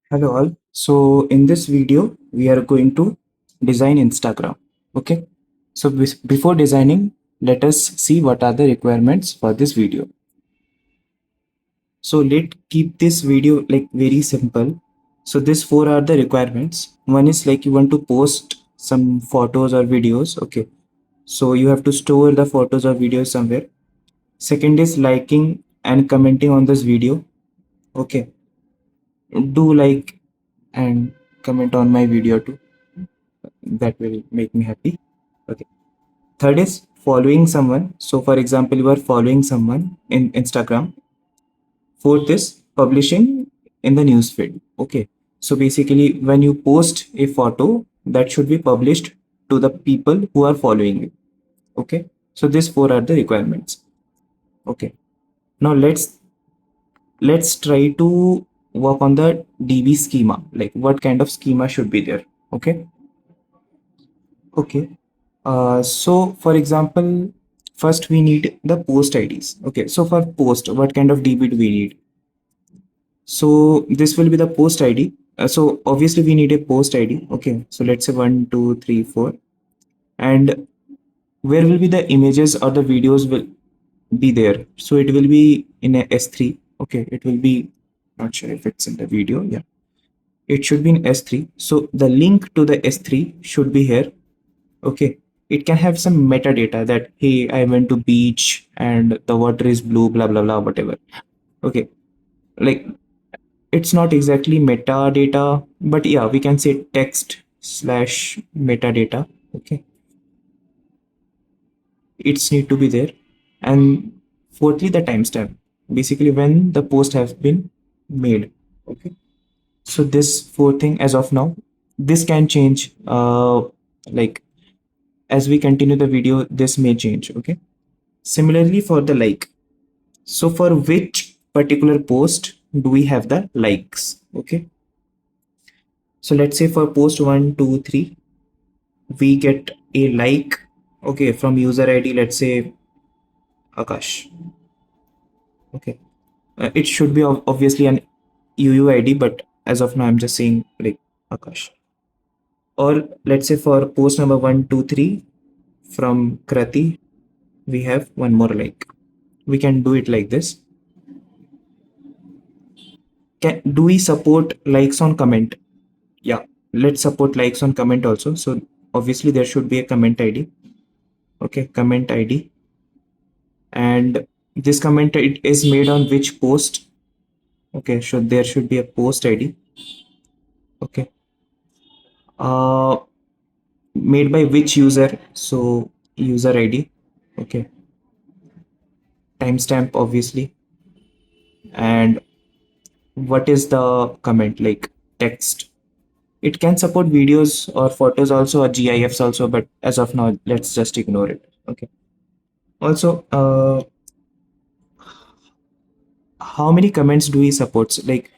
Hello all. So in this video, we are going to design Instagram. Okay. So before designing, let us see what are the requirements for this video. So let keep this video like very simple. So these four are the requirements. One is like you want to post some photos or videos. Okay. So you have to store the photos or videos somewhere. Second is liking and commenting on this video. Okay. Do like and comment on my video too. That will make me happy. Okay. Third is following someone. So for example, you are following someone in Instagram. Fourth is publishing in the newsfeed. Okay. So basically, when you post a photo, that should be published to the people who are following you. Okay. So these four are the requirements. Okay. Now let's try to work on the DB schema. Like what kind of schema should be there. Okay. Okay. So for example, first we need the post IDs. Okay, so for post, what kind of DB do we need? So this will be the post ID. So obviously we need a post ID. Okay, so let's say 1, 2, 3, 4. And where will be the images or the videos will be there? So it will be in a S3. Okay, it will be, not sure if it's in the video. Yeah, it should be in S3. So the link to the S3 should be here. Okay, it can have some metadata that hey, I went to beach and the water is blue, blah blah blah, whatever. Okay, like it's not exactly metadata, but yeah, we can say text slash metadata. Okay, it's need to be there. And fourthly, the timestamp, basically when the post has been made. Okay, so this four thing as of now, this can change like as we continue the video, this may change. Okay, similarly for the like, so for which particular post do we have the likes? Okay, so let's say for post 1, 2, 3, we get a like, okay, from user ID, let's say Akash. Okay, it should be obviously an UUID, but as of now I'm just saying like Akash. Or let's say for post number 1, 2, 3 from Krati, we have one more like. We can do it like this. Do we support likes on comment? Yeah, let's support likes on comment also. So obviously there should be a comment ID. Okay, comment ID. And this comment it is made on which post? Okay, so there should be a post ID. Okay. Uh, Made by which user? So user ID. Okay. Timestamp obviously. And what is the comment like text? It can support videos or photos also or GIFs also, but as of now, let's just ignore it. Okay. Also, how many comments do we support? Like,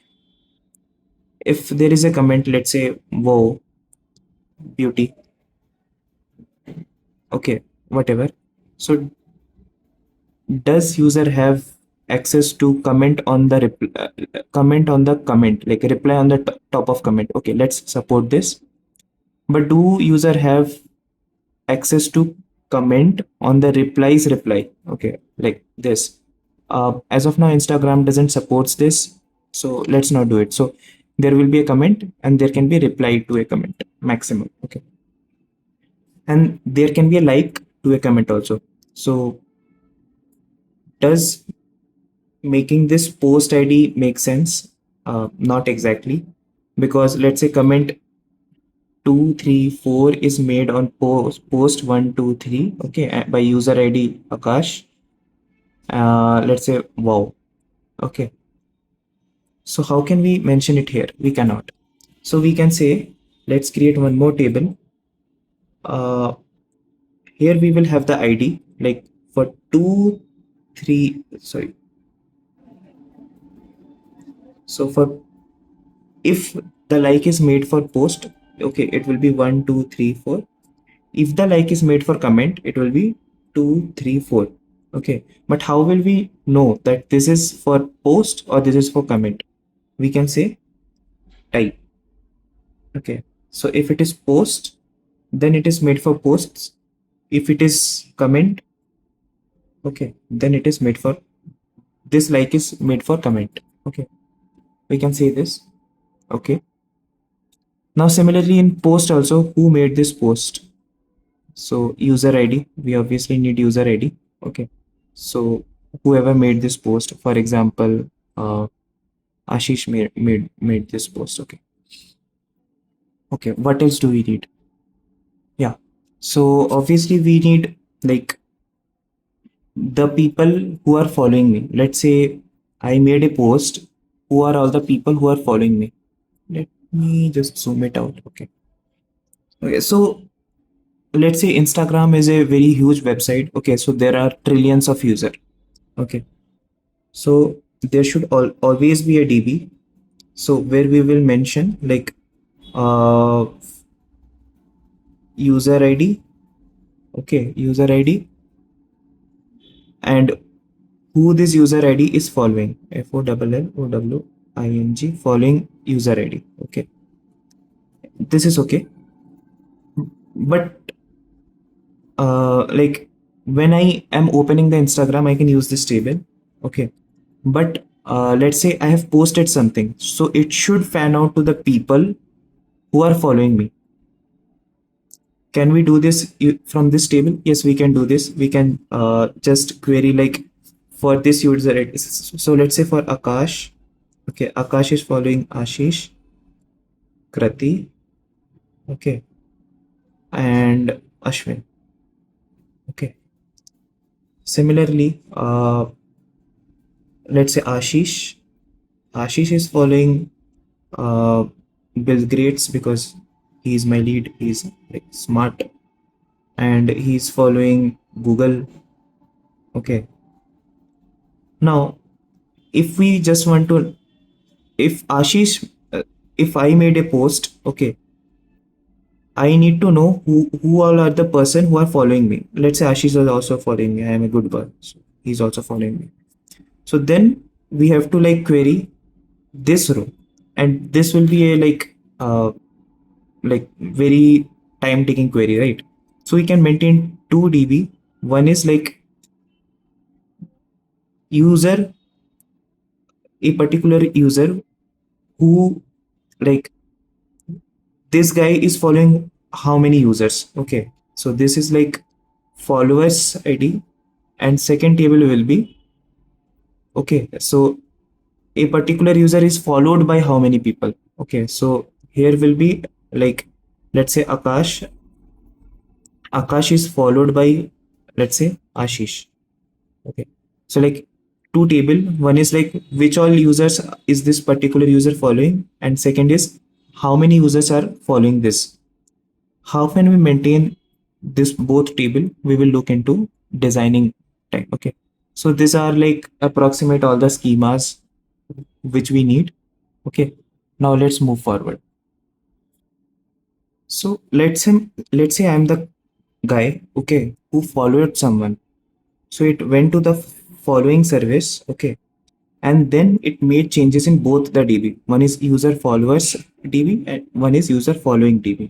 if there is a comment, let's say, wow, beauty, okay, whatever. So, does user have access to comment on the comment on the comment, like reply on the top of comment? Okay, let's support this. But do user have access to comment on the replies reply? Okay, like this. As of now, Instagram doesn't supports this, so let's not do it. So there will be a comment and there can be reply to a comment maximum. Okay, and there can be a like to a comment also. So does making this post ID make sense? Not exactly, because let's say comment 2, 3, 4 is made on post 1, 2, 3. Okay, by user ID Akash. Let's say wow. Okay, so how can we mention it here? We cannot. So we can say, let's create one more table. Uh, Here we will have the ID like for 2, 3, sorry. So for if the like is made for post, okay, it will be 1, 2, 3, 4. If the like is made for comment, it will be 2, 3, 4. Okay, but how will we know that this is for post or this is for comment? We can say type. Okay, so if it is post, then it is made for posts. If it is comment, okay, then it is made for this, like is made for comment. Okay, we can say this. Okay, now similarly in post also, who made this post? So user ID, we obviously need user ID. Okay, so whoever made this post, for example, Ashish made this post. Okay, okay, what else do we need? Yeah, so obviously we need like the people who are following me. Let's say I made a post. Who are all the people who are following me? Let me just zoom it out. Okay. Okay. So let's say Instagram is a very huge website. Okay. So there are trillions of user. Okay. So there should always be a DB. So where we will mention like uh user ID. Okay. User ID and who this user ID is following. FOLLOWING following user ID. Okay. This is okay. But like when I am opening the Instagram, I can use this table. Okay. But let's say I have posted something. So it should fan out to the people who are following me. Can we do this from this table? Yes, we can do this. We can just query like for this user ID. So let's say for Akash. Okay, Akash is following Ashish, Krati, okay, and Ashwin. Okay. Similarly, let's say Ashish. Ashish is following uh, Bill Gates because he's my lead. He's like smart, and he's following Google. Okay. Now, if we just want to, if Ashish, if I made a post, okay, I need to know who all are the person who are following me. Let's say Ashish is also following me. I am a good boy, so he's also following me. So then we have to like query this row, and this will be a like very time taking query, right? So we can maintain two DB. One is like user, a particular user who like this guy is following how many users. Okay, so this is like followers ID, and second table will be okay. So a particular user is followed by how many people. Okay, so here will be like let's say Akash is followed by let's say Ashish. Okay, so like two table, one is like which all users is this particular user following, and second is how many users are following this. How can we maintain this both table? We will look into designing time. Okay, so these are like approximate all the schemas which we need. Okay, now let's move forward. So let's say I'm the guy, okay, who followed someone. So it went to the following service, okay, and then it made changes in both the DB. One is user followers DB and one is user following DB.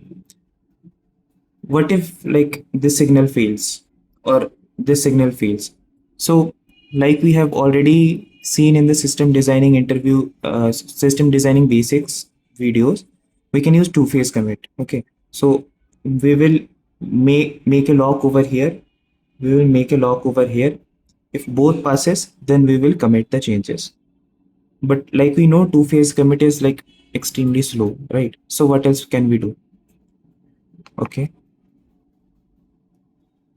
What if like this signal fails or this signal fails? So like we have already seen in the system designing interview, system designing basics videos, we can use two-phase commit. Okay, so we will make a lock over here. We will make a lock over here. If both passes, then we will commit the changes. But like we know, two-phase commit is like extremely slow, right? So what else can we do? Okay,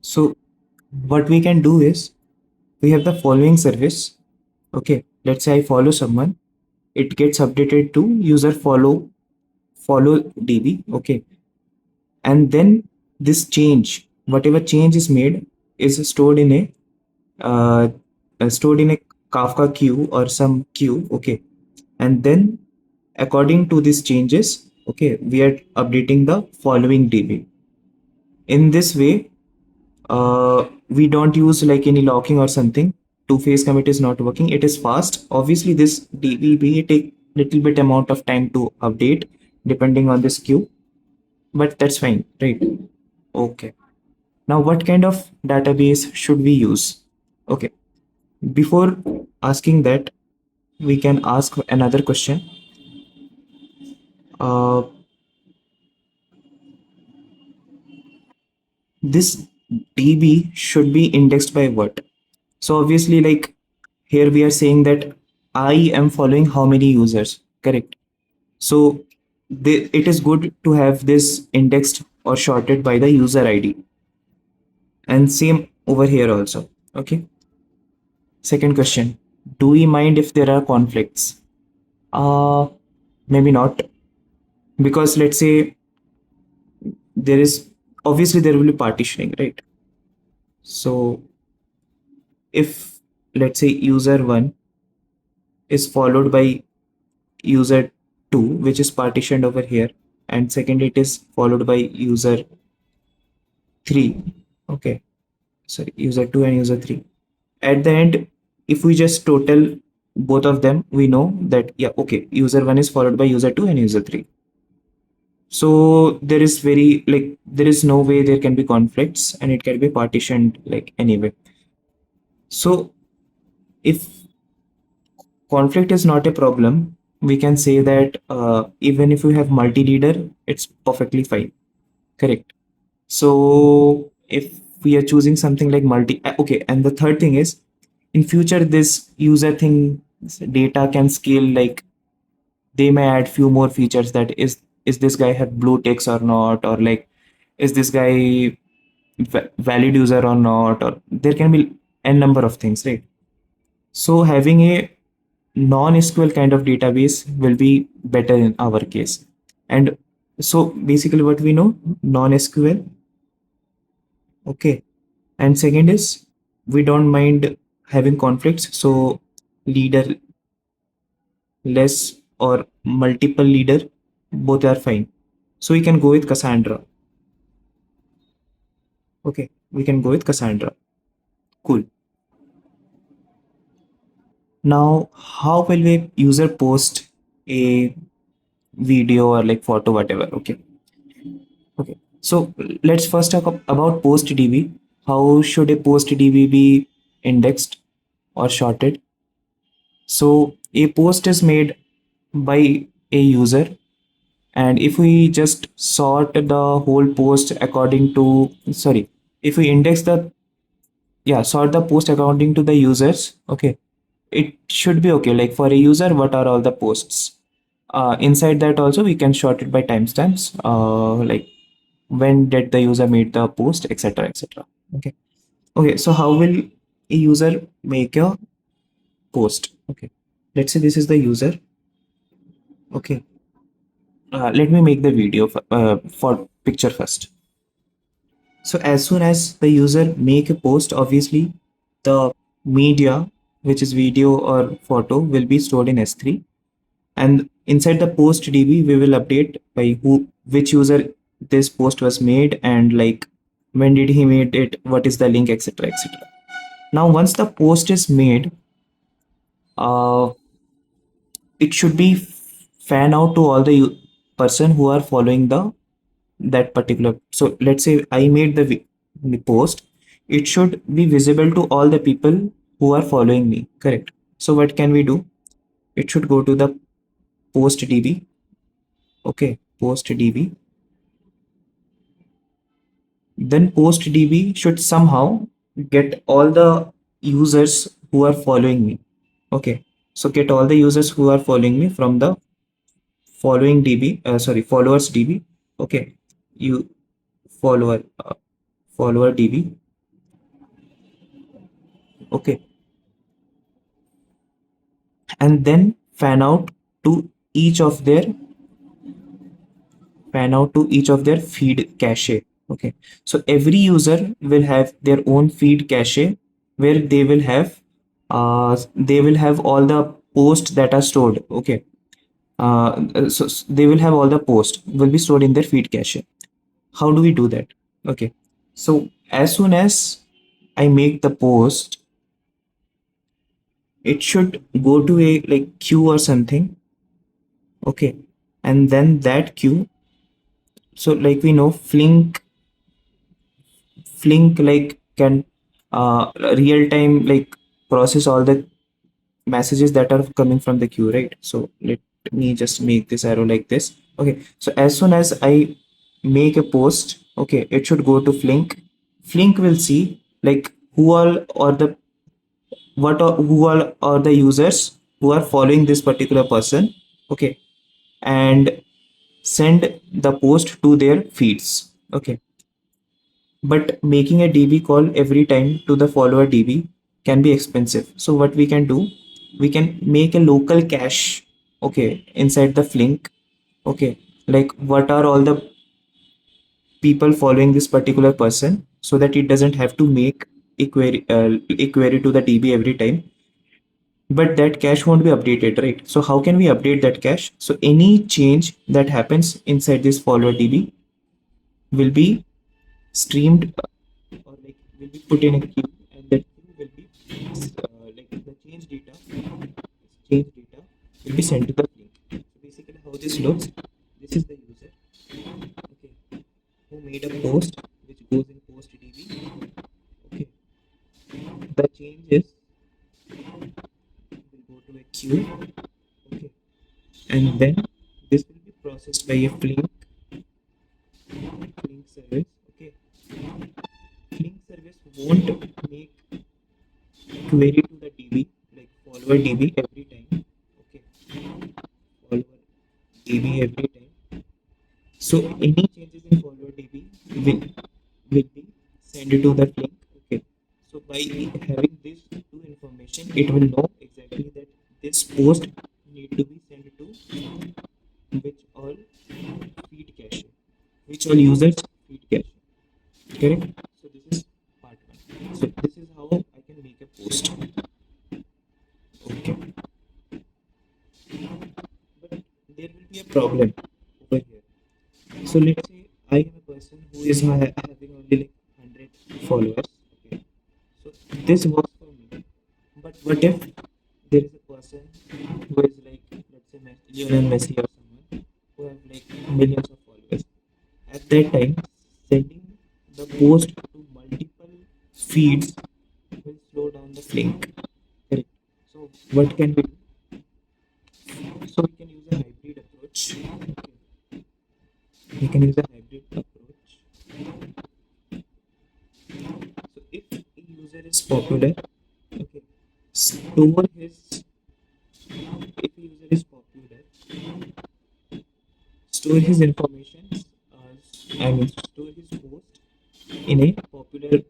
so what we can do is we have the following service. Okay, let's say I follow someone, it gets updated to user follow DB. Okay, and then this change, whatever change is made, is uh, stored in a Kafka queue or some queue. Okay, and then according to these changes, okay, we are updating the following DB. In this way, we don't use like any locking or something. Two-phase commit is not working. It is fast. Obviously, this DB little bit amount of time to update depending on this queue, but that's fine, right? Okay. Now, what kind of database should we use? Okay. Before asking that, we can ask another question. Uh, this DB should be indexed by what? So obviously, like here we are saying that I am following how many users, correct? So it is good to have this indexed or sorted by the user ID, and same over here also. Okay. Second question: do we mind if there are conflicts? Uh, Maybe not, because let's say there is, obviously there will be partitioning, right? So if let's say user 1 is followed by user 2, which is partitioned over here, and second it is followed by user 3. Okay, sorry, user 2 and user 3. At the end, if we just total both of them, we know that, yeah, okay, user 1 is followed by user 2 and user 3. So there is very, like, there is no way there can be conflicts, and it can be partitioned like anyway. So if conflict is not a problem, we can say that even if we have multi-leader, it's perfectly fine. Correct. So if we are choosing something like okay, and the third thing is, in future this user thing data can scale, like they may add few more features, that is this guy have blue ticks or not, or like is this guy valid user or not, or there can be n number of things, right? So having a non-SQL kind of database will be better in our case. And so basically what we know, non-SQL, okay. And second is, we don't mind having conflicts. So leader less or multiple leader, both are fine. So we can go with Cassandra. Okay, we can go with Cassandra. Cool. Now, how will a user post a video or like photo, whatever? Okay. Okay. So let's first talk about post DB. How should a post DB be indexed or sorted? So a post is made by a user, and if we just sort the whole post according to, sorry, if we index the, yeah, sort the post according to the users, okay, it should be okay. Like for a user, what are all the posts? Inside that also we can sort it by timestamps, like when did the user made the post, etc., etc. Okay. Okay, so how will a user make a post? Okay, let's say this is the user. Okay, let me make the video for picture first. So as soon as the user make a post, obviously the media, which is video or photo, will be stored in S3, and inside the post DB we will update by which user this post was made, and like when did he made it, what is the link, etc., etc. Now once the post is made, uh, it should be fan out to all the person who are following that particular. So let's say I made the post, it should be visible to all the people who are following me, correct? So what can we do? It should go to the post DB. Okay, post DB. Then post DB should somehow get all the users who are following me. Okay, so get all the users who are following me from the following DB, sorry, followers DB. Okay, you follower, follower DB. Okay, and then to each of their fan out to each of their feed cache. Okay, so every user will have their own feed cache, where they will have all the posts that are stored. Okay, they will have all the posts will be stored in their feed cache. How do we do that? Okay, so as soon as I make the post, it should go to a like queue or something. Okay, and then that queue, so like we know Flink like can real time like process all the messages that are coming from the queue, right? So let me just make this arrow like this. Okay, so as soon as I make a post, okay, it should go to Flink. Flink will see like who all or the who all are the users who are following this particular person, okay, and send the post to their feeds. Okay, but making a DB call every time to the follower DB can be expensive. So what we can do, we can make a local cache, okay, inside the Flink. Okay, like what are all the people following this particular person, so that it doesn't have to make a query to the DB every time. But that cache won't be updated, right? So how can we update that cache? So any change that happens inside this follower DB will be streamed, or like will be put in a queue, and that queue will be like the change data will be sent to the link. So basically how this looks, this is the user, okay, who made a post which goes in post DB. Okay, the changes will go to a queue, okay, and then this will be processed by a Flink service. Okay, Flink service won't make query to the DB like follower DB every time. Okay, follower DB every time. So any changes in follower DB will be sent to the Flink. Okay, so by having these two information, it will know exactly that this post need to be sent to which all feed cache, which all users feed cache. Correct? So this is part one. So this is how I can make a post. Okay, but there will be a problem over here. So let's say I am a person who is having only like 100 followers. Okay, so this works for me. But what if there is a person who is like, let's say, Lionel Messi or someone who have like millions of followers? At that time, sending the post to multiple feeds will slow down the Flink. Correct. So what can we do? So we can use a hybrid approach. We can use a hybrid approach. So if a user is popular, okay, store his if a user is popular, store his information. Store his post in a popular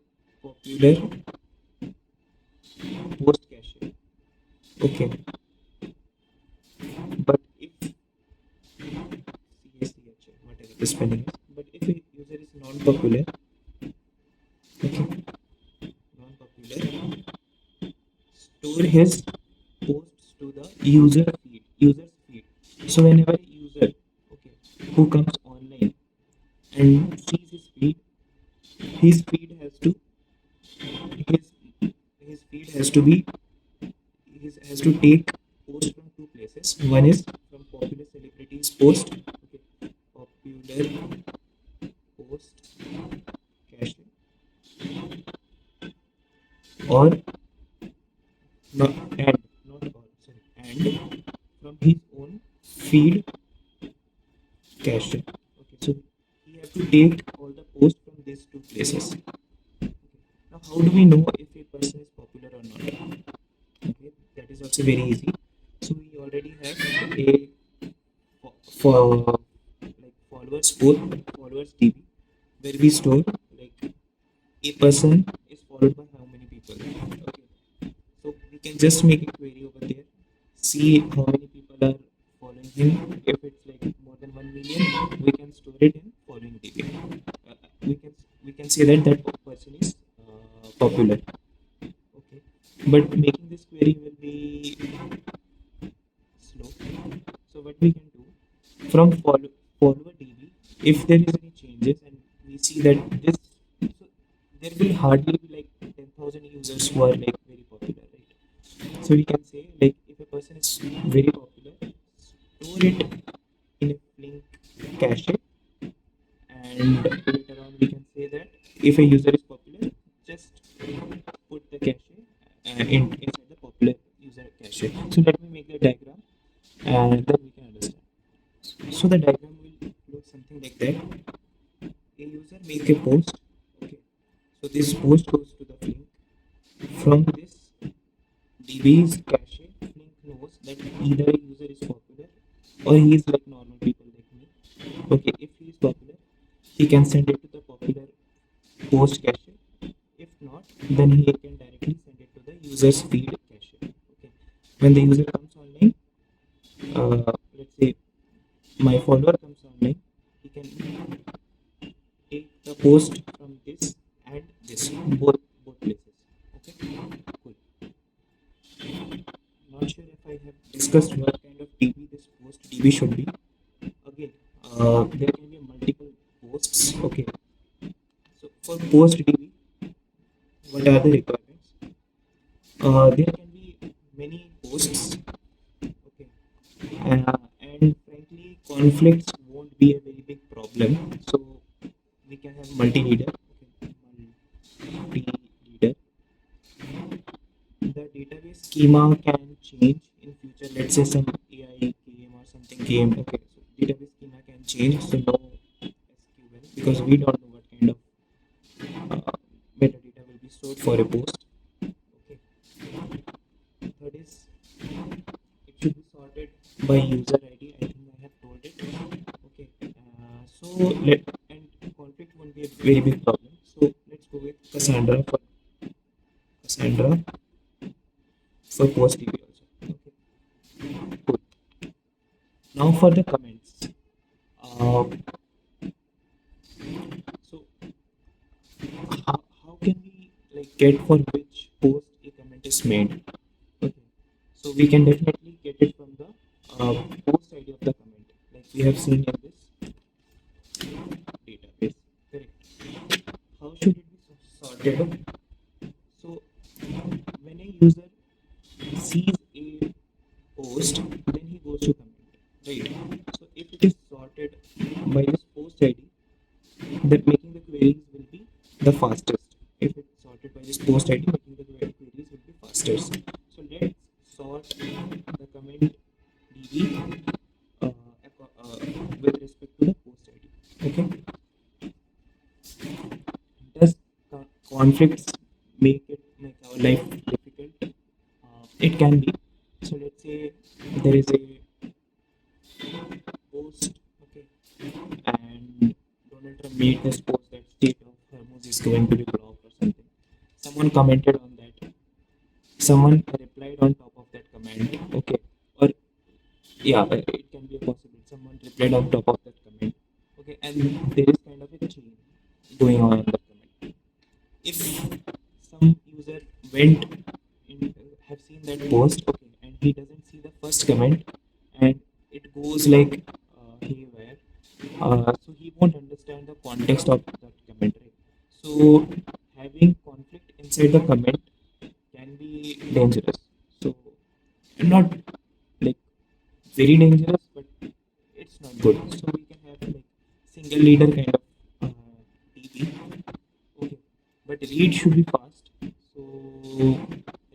post cache. Okay, but if CACH, whatever the spelling is, but if a user is non-popular, okay, non-popular, store his posts to the user's feed. So whenever a user, okay, who comes online and sees his feed has to his his feed has to be has to take post from two places. One is from popular celebrities post, okay, popular post cache, or not and not all sorry and from his own feed cache. Okay, so he have to take all the posts from these two places. Okay. Now, how do we know if a person is popular or not? Okay, that is also very easy. So we already have a for like followers DB, where we store like a person is followed by how many people. Okay, so we can just make a query over there, see how many people are following him. If it's like more than 1 million, we can store it in following DB. We can say that that person is popular. Okay, but making this query will be slow. So what we can do, from follower DB, if there is any changes and we see that this, so there will hardly be like 10,000 users who are like very popular, right? So we can say like if a person is very popular, store it in a Flink cache, and later on we can say that if a user is popular, just put the cache inside the popular user cache. So let me make the diagram and then we can understand. So the diagram will look something like that. A user make a post. Okay. So this post goes to the Flink. From this DB's cache, Flink knows that either a user is popular or he is like normal people like me. Okay, if he is popular, he can send it to the popular post cache. If not, then he can directly send it to the user's feed cache. Okay. When the user comes online, let's say my follower comes online, he can take the post from this and this, both places. Okay, cool. Not sure if I have discussed what kind of DB this post DB should be. Again, there can be multiple posts. Okay, so for post DB, what are the requirements? There can be many posts. Okay, and frankly, conflicts won't be a very big problem. So we can have multi-leader. Okay, multi-leader. The database schema can change in future. Let's say some AI came or something came. Okay, so database schema can change. So no SQL because we don't know what kind of metadata will be stored for a post. Okay. Third is it should be sorted by user ID. I think I have told it. Okay. So let and conflict won't be a very big problem. So let's go with Cassandra for post DB also. Okay. Cool. Now for the comments. Uh, so how can we like get for which post a comment is made? Okay. So we can definitely get it from the post ID of the comment, like we have seen in this database. Correct. How should it be sorted? So when a user sees a post, then he goes to comment. Right. So if it is sorted by this post ID, then making the queries will be the fastest. If it's sorted by this post ID, making the queries will be fastest. So let's sort the comment DB with respect to the post ID. Okay. Does conflicts make our life difficult? It can be. So let's say there is a post, okay, and Donald Trump made this post that state of Hormuz is going to be blocked or something. Someone commented on that. Someone replied on top of that comment. Okay, or yeah, it can be a possibility. Someone replied on top of that comment. Okay, and there is kind of a chain going on in that comment. If some user went in, have seen that post, okay, and he doesn't see the first comment, and it goes like haywire, so he won't understand the context of that comment, right? So having conflict inside the comment can be dangerous. So not like very dangerous, but it's not good. So we can have like single leader kind of DB. Okay, but read should be fast. So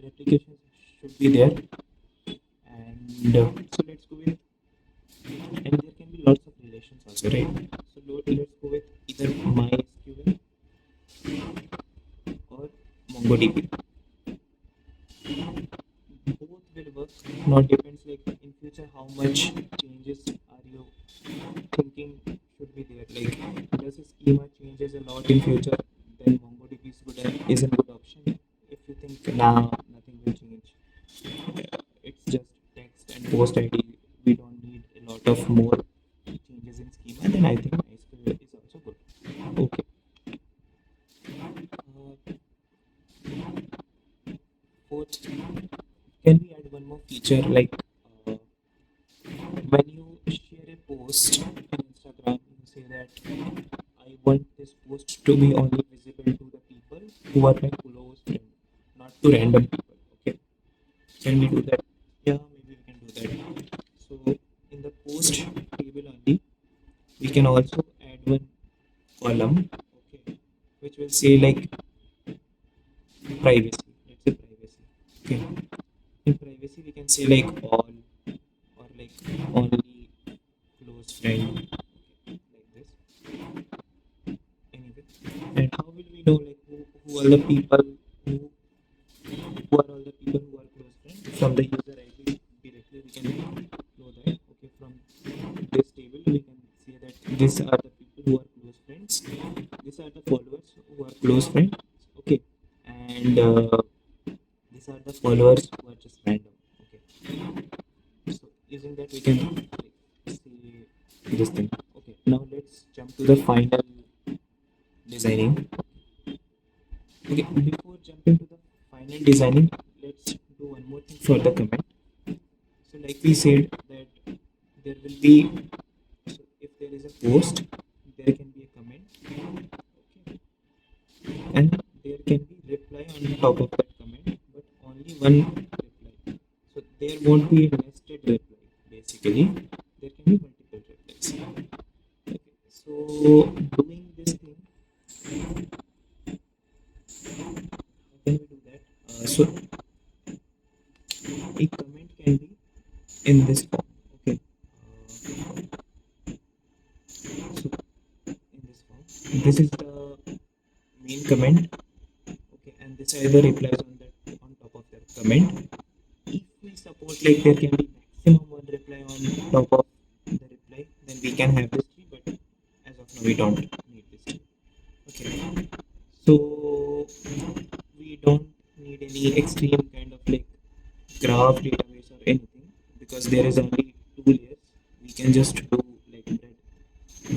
replication should be there, and so let's go with, and there can be lots of relations also, right? So let's go with either MySQL or MongoDB. Both will work. Now depends like in future how much changes are you thinking should be there. Like does the schema changes a lot in future, then MongoDB is a good option. If you think now nothing will change, it's just text and post ID. We don't need a lot of more changes in schema. Then I think MySQL is also good. Okay. Fourth, can we add one more feature like when you share a post on Instagram, you say that I want this post to be only visible to the people who are my close friends, not to random people. Okay, can we do that? Yeah, maybe we can do that. So in the We can also add one column, okay, which will say like privacy. Let's say privacy. Okay. In privacy, we can say like all or like only close friend, okay, like this. Anyway, and how will we know like who are the people who who are all the people who are close friends from the user ID directly? We can know that. Okay, from this table we can say that these are the people who are close friends. These are the followers who are close friends. Okay, and these are the followers who are just random. Okay, so using that we can like, see this thing. Okay, now let's jump to the final designing. Okay, before jumping to the final designing, let's do one more thing for the comment. So like we said that there will be, so if there is a post, there can be a comment, okay, and there can be reply on top of that comment, but only one reply. So there won't be a nested reply. Basically, there can be multiple replies. Okay, so doing this thing, how can we do that? So a comment can be in this form. Okay. So in this form, this is the main comment. Okay, and this are the replies on that on top of that comment. If we support like there can be maximum one reply on top of the reply, then we can have this tree. But as of now, we don't need this tree. Okay, so we don't need any extreme kind of like graph database or anything because there is only two layers. We can just do like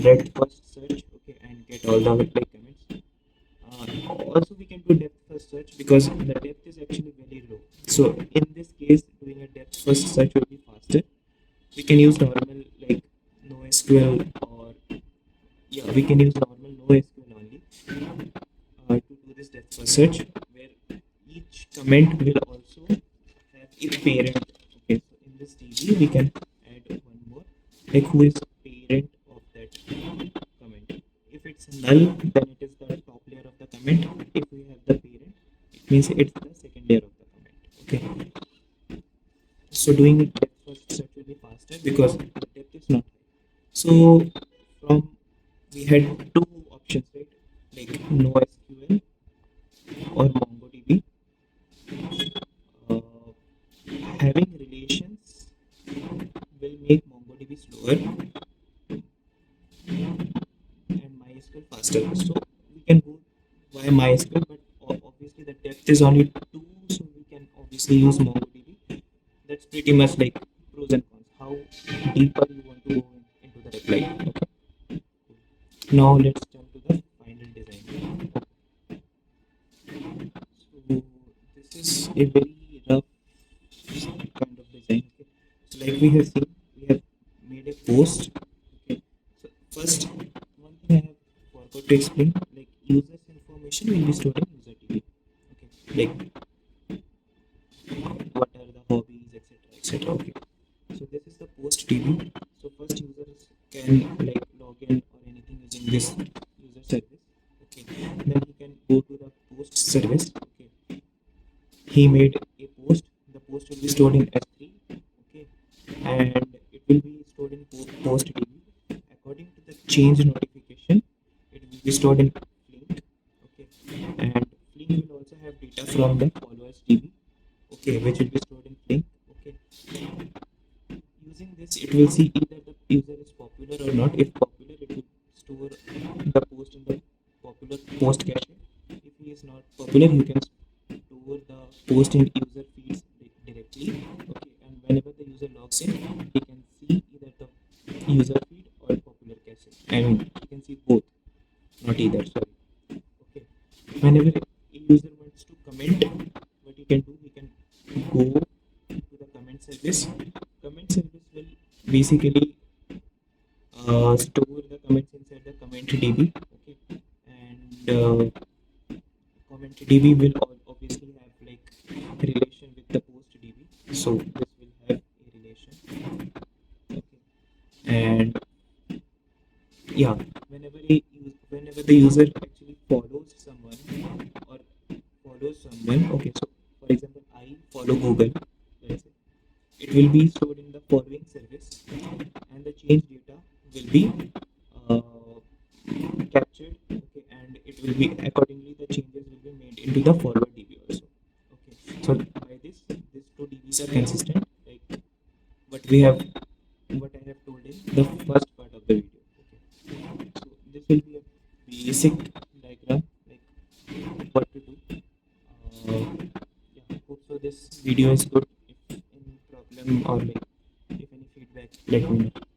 breadth first search, okay, and get all the like comments. Also, we can do depth first search because the depth is actually very low. So in this case, doing a depth first search will be faster. We can use normal like NoSQL or yeah, we can use normal NoSQL only to do this depth first search, where each comment will also have its parent. Okay, so in this DB we can add one more, like who is parent of that comment. If it's null, then it is the top layer of the comment. If we have the parent, it means it's the second layer of the comment. Okay, so doing it depth first search will be faster because the depth is not high. So from we had two options, right? Like NoSQL or MongoDB. Uh, Having relations will make MongoDB slower and MySQL faster. So we can go via MySQL, but obviously the depth is only two, so we can obviously use MongoDB. That's pretty much like pros and cons. How deeper you want to go into the reply. Okay. Now let's jump to the final design. So this is a very rough kind of design. Okay. So like we have seen, we have made a post. Okay. So first, one thing I have forgot to explain, like users information will be stored in user DB. Okay. Like what are the hobbies, etc., etc. Okay. So this is the post DB. So first users can like log in or anything using this user service. Okay. Then he can go to the post service. Okay. He made a post. The post will be stored in S3. Okay, and it will be stored in post DB. According to the change notification, it will be stored in Flink. Okay, and Flink will also have data from the followers DB. Okay, which will be stored in Flink. Okay, using this, it will see either the user is popular or not. If popular, it will store the post in the popular post cache. If he is not popular, you can store the post in user feeds directly. Okay, and whenever the user logs in, he can see either the user feed or popular cache. I mean, he can see both, not either. Sorry. Okay, whenever a user wants to comment, what he can do, he can go to the comment service. Comment service will basically store the comments inside the comment DB. Okay, and comment DB will obviously have like relation with the post DB. So this will have a relation. Okay, and yeah, whenever the user actually follows someone or follows someone, okay, so for example I follow Google, let's say, it will be stored in the following service, and the change data will be uh, captured, okay, and it will be accordingly the changes will be made into the forward DB also. Okay, so by this two DBs are consistent, like what we have, what I have told in the first part of the video. Okay, so this will be a basic diagram, like what to do. Yeah, hope so this video is good. If any problem or like if any feedback, let me know.